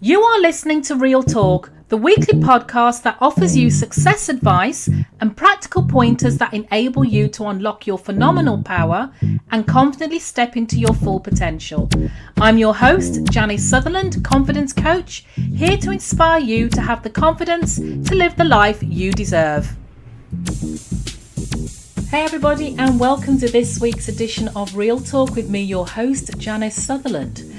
You are listening to Real Talk, the weekly podcast that offers you success advice and practical pointers that enable you to unlock your phenomenal power and confidently step into your full potential. I'm your host, Janice Sutherland, confidence coach, here to inspire you to have the confidence to live the life you deserve. Hey everybody, and welcome to this week's edition of Real Talk with me, your host, Janice Sutherland.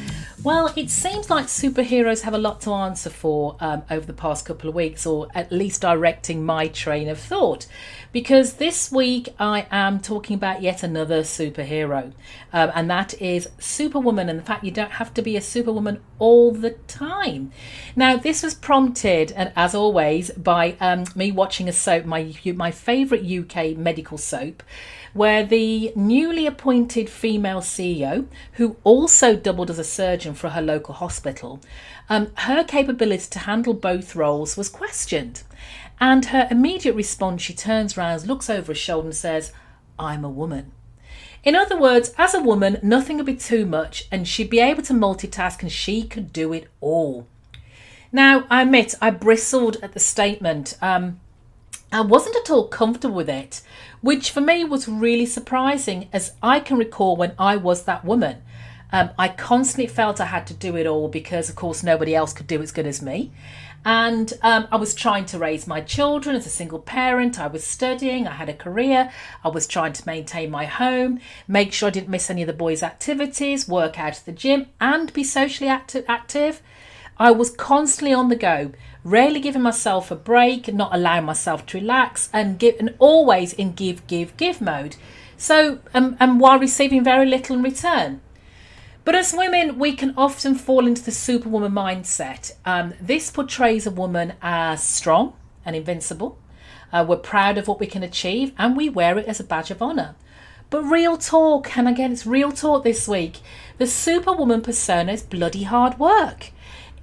Well, it seems like superheroes have a lot to answer for over the past couple of weeks, or at least directing my train of thought, because this week I am talking about yet another superhero, and that is Superwoman, and the fact you don't have to be a superwoman all the time. Now, this was prompted, and as always, by me watching a soap, my favourite UK medical soap, where the newly appointed female CEO, who also doubled as a surgeon for her local hospital, her capability to handle both roles was questioned. And her immediate response, she turns around, looks over her shoulder and says, "I'm a woman." In other words, as a woman, nothing would be too much and she'd be able to multitask and she could do it all. Now, I admit I bristled at the statement. I wasn't at all comfortable with it, which for me was really surprising, as I can recall when I was that woman. I constantly felt I had to do it all because, of course, nobody else could do as good as me. And I was trying to raise my children as a single parent. I was studying, I had a career, I was trying to maintain my home, make sure I didn't miss any of the boys' activities, work out at the gym and be socially active. I was constantly on the go, rarely giving myself a break, not allowing myself to relax, and always in give mode. So, and while receiving very little in return. But as women, we can often fall into the superwoman mindset. This portrays a woman as strong and invincible. We're proud of what we can achieve and we wear it as a badge of honour. But real talk, and again, it's real talk this week, the superwoman persona is bloody hard work.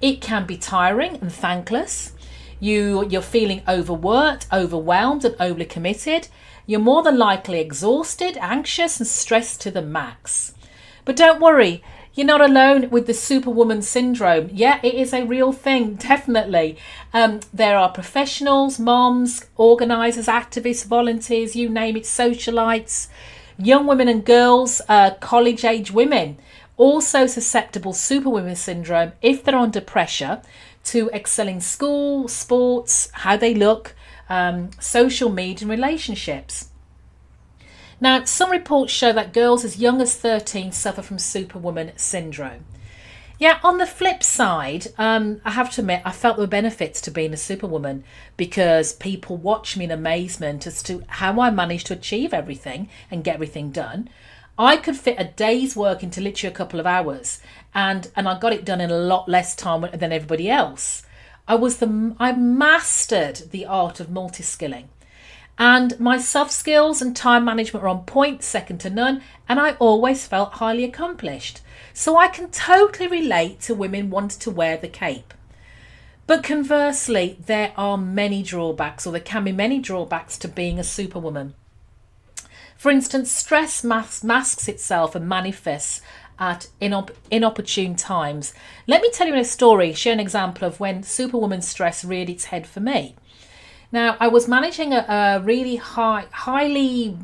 It can be tiring and thankless. You're feeling overworked, overwhelmed and overly committed. You're more than likely exhausted, anxious and stressed to the max. But don't worry, you're not alone with the superwoman syndrome. Yeah, it is a real thing, definitely. There are professionals, moms, organisers, activists, volunteers, you name it, socialites, young women and girls, college-age women, also susceptible superwoman syndrome if they're under pressure to excel in school, sports, how they look, social media and relationships. Now, some reports show that girls as young as 13 suffer from superwoman syndrome. Yeah, on the flip side, I have to admit, I felt there were benefits to being a superwoman because people watch me in amazement as to how I managed to achieve everything and get everything done. I could fit a day's work into literally a couple of hours, and I got it done in a lot less time than everybody else. I mastered the art of multi-skilling, and my soft skills and time management were on point, second to none, and I always felt highly accomplished. So I can totally relate to women wanting to wear the cape. But conversely, there are many drawbacks, or there can be many drawbacks to being a superwoman. For instance, stress masks itself and manifests at inopportune times. Let me tell you a story, share an example of when superwoman stress reared its head for me. Now, I was managing a really highly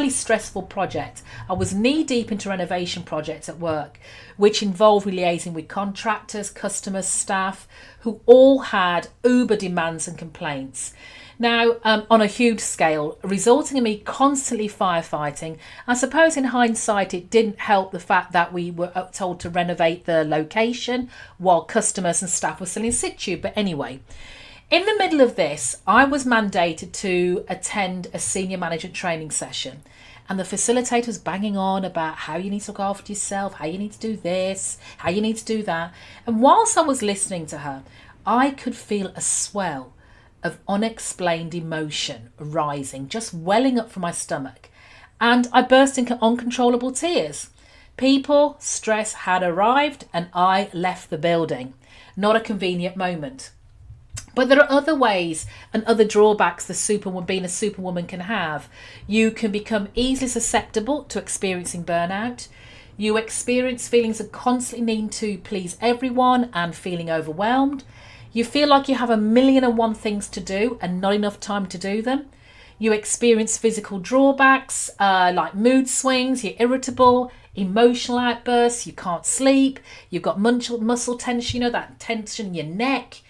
stressful project. I was knee-deep into renovation projects at work, which involved liaising with contractors, customers, staff, who all had uber demands and complaints. Now, on a huge scale, resulting in me constantly firefighting. I suppose in hindsight, it didn't help the fact that we were told to renovate the location while customers and staff were still in situ. But anyway, in the middle of this, I was mandated to attend a senior management training session. And the facilitator was banging on about how you need to look after yourself, how you need to do this, how you need to do that. And whilst I was listening to her, I could feel a swell of unexplained emotion rising, just welling up from my stomach. And I burst into uncontrollable tears. People, stress had arrived and I left the building. Not a convenient moment. But there are other ways and other drawbacks being a superwoman can have. You can become easily susceptible to experiencing burnout. You experience feelings of constantly needing to please everyone and feeling overwhelmed. You feel like you have 1,000,001 things to do and not enough time to do them. You experience physical drawbacks like mood swings, you're irritable, emotional outbursts, you can't sleep, you've got muscle tension, that tension in your neck.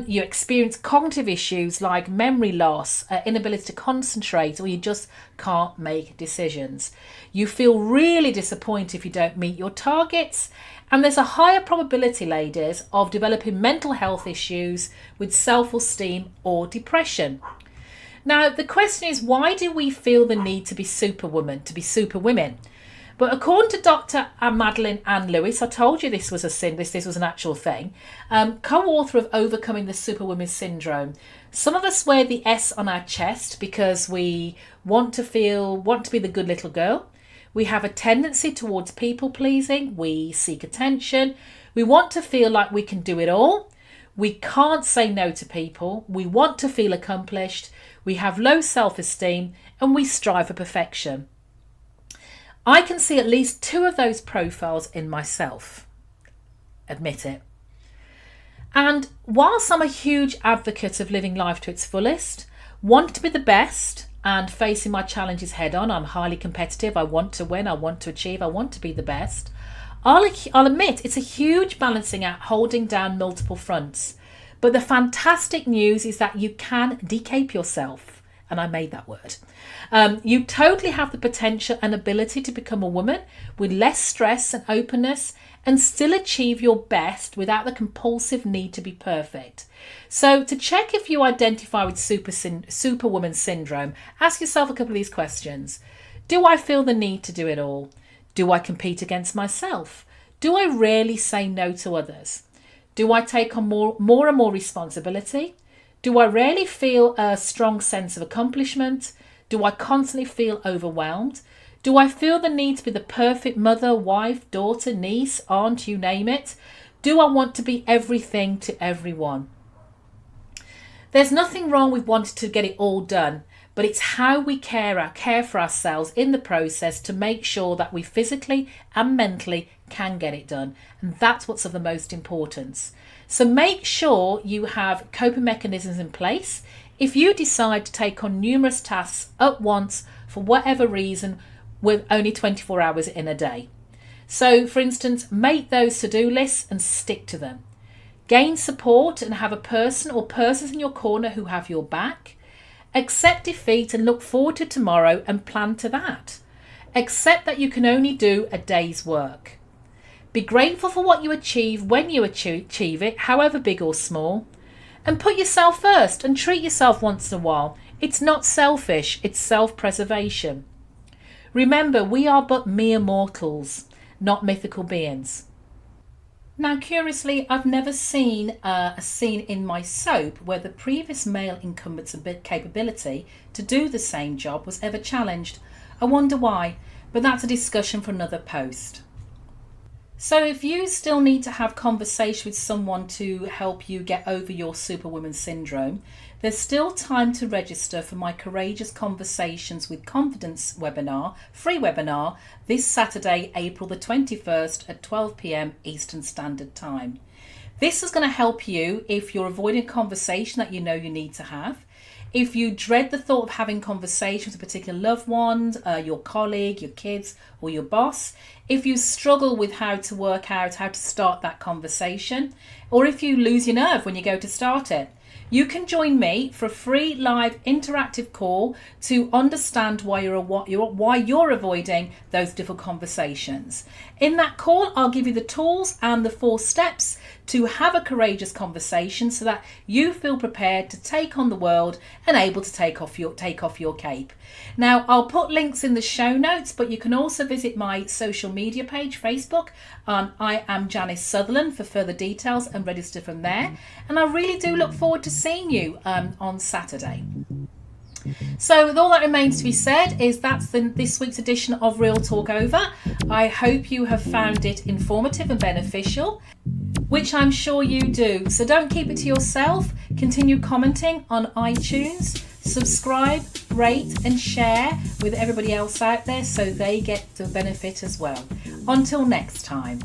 You experience cognitive issues like memory loss, inability to concentrate, or you just can't make decisions. You feel really disappointed if you don't meet your targets. And there's a higher probability, ladies, of developing mental health issues with self-esteem or depression. Now, the question is, why do we feel the need to be superwoman, to be superwomen? But according to Dr. Madeline Ann Lewis, I told you this was this was an actual thing, co-author of Overcoming the Superwoman Syndrome. Some of us wear the S on our chest because we want to be the good little girl. We have a tendency towards people pleasing. We seek attention. We want to feel like we can do it all. We can't say no to people. We want to feel accomplished. We have low self-esteem and we strive for perfection. I can see at least 2 of those profiles in myself. Admit it. And whilst I'm a huge advocate of living life to its fullest, want to be the best and facing my challenges head on, I'm highly competitive, I want to win, I want to achieve, I want to be the best, I'll admit it's a huge balancing act, holding down multiple fronts. But the fantastic news is that you can decape yourself. And I made that word. You totally have the potential and ability to become a woman with less stress and openness and still achieve your best without the compulsive need to be perfect. So to check if you identify with Superwoman syndrome, ask yourself a couple of these questions. Do I feel the need to do it all? Do I compete against myself? Do I rarely say no to others? Do I take on more and more responsibility? Do I rarely feel a strong sense of accomplishment? Do I constantly feel overwhelmed? Do I feel the need to be the perfect mother, wife, daughter, niece, aunt, you name it? Do I want to be everything to everyone? There's nothing wrong with wanting to get it all done, but it's how we care for ourselves in the process to make sure that we physically and mentally can get it done. And that's what's of the most importance. So make sure you have coping mechanisms in place if you decide to take on numerous tasks at once for whatever reason with only 24 hours in a day. So for instance, make those to-do lists and stick to them. Gain support and have a person or persons in your corner who have your back. Accept defeat and look forward to tomorrow and plan to that. Accept that you can only do a day's work. Be grateful for what you achieve when you achieve it, however big or small. And put yourself first and treat yourself once in a while. It's not selfish, it's self-preservation. Remember, we are but mere mortals, not mythical beings. Now, curiously, I've never seen a scene in my soap where the previous male incumbent's capability to do the same job was ever challenged. I wonder why, but that's a discussion for another post. So if you still need to have conversation with someone to help you get over your Superwoman syndrome, there's still time to register for my Courageous Conversations with Confidence webinar, free webinar, this Saturday, April the 21st at 12 p.m. Eastern Standard Time. This is going to help you if you're avoiding a conversation that you know you need to have. If you dread the thought of having conversations with a particular loved one, your colleague, your kids, or your boss, if you struggle with how to work out how to start that conversation, or if you lose your nerve when you go to start it, you can join me for a free live interactive call to understand why you're avoiding those difficult conversations. In that call, I'll give you the tools and the 4 steps to have a courageous conversation so that you feel prepared to take on the world and able to take off your cape. Now, I'll put links in the show notes, but you can also visit my social media page, Facebook. I am Janice Sutherland for further details and register from there. And I really do look forward to seeing you on Saturday. So with all that remains to be said is that's this week's edition of Real Talk over. I hope you have found it informative and beneficial, which I'm sure you do. So don't keep it to yourself. Continue commenting on iTunes. Subscribe, rate and share with everybody else out there so they get the benefit as well. Until next time.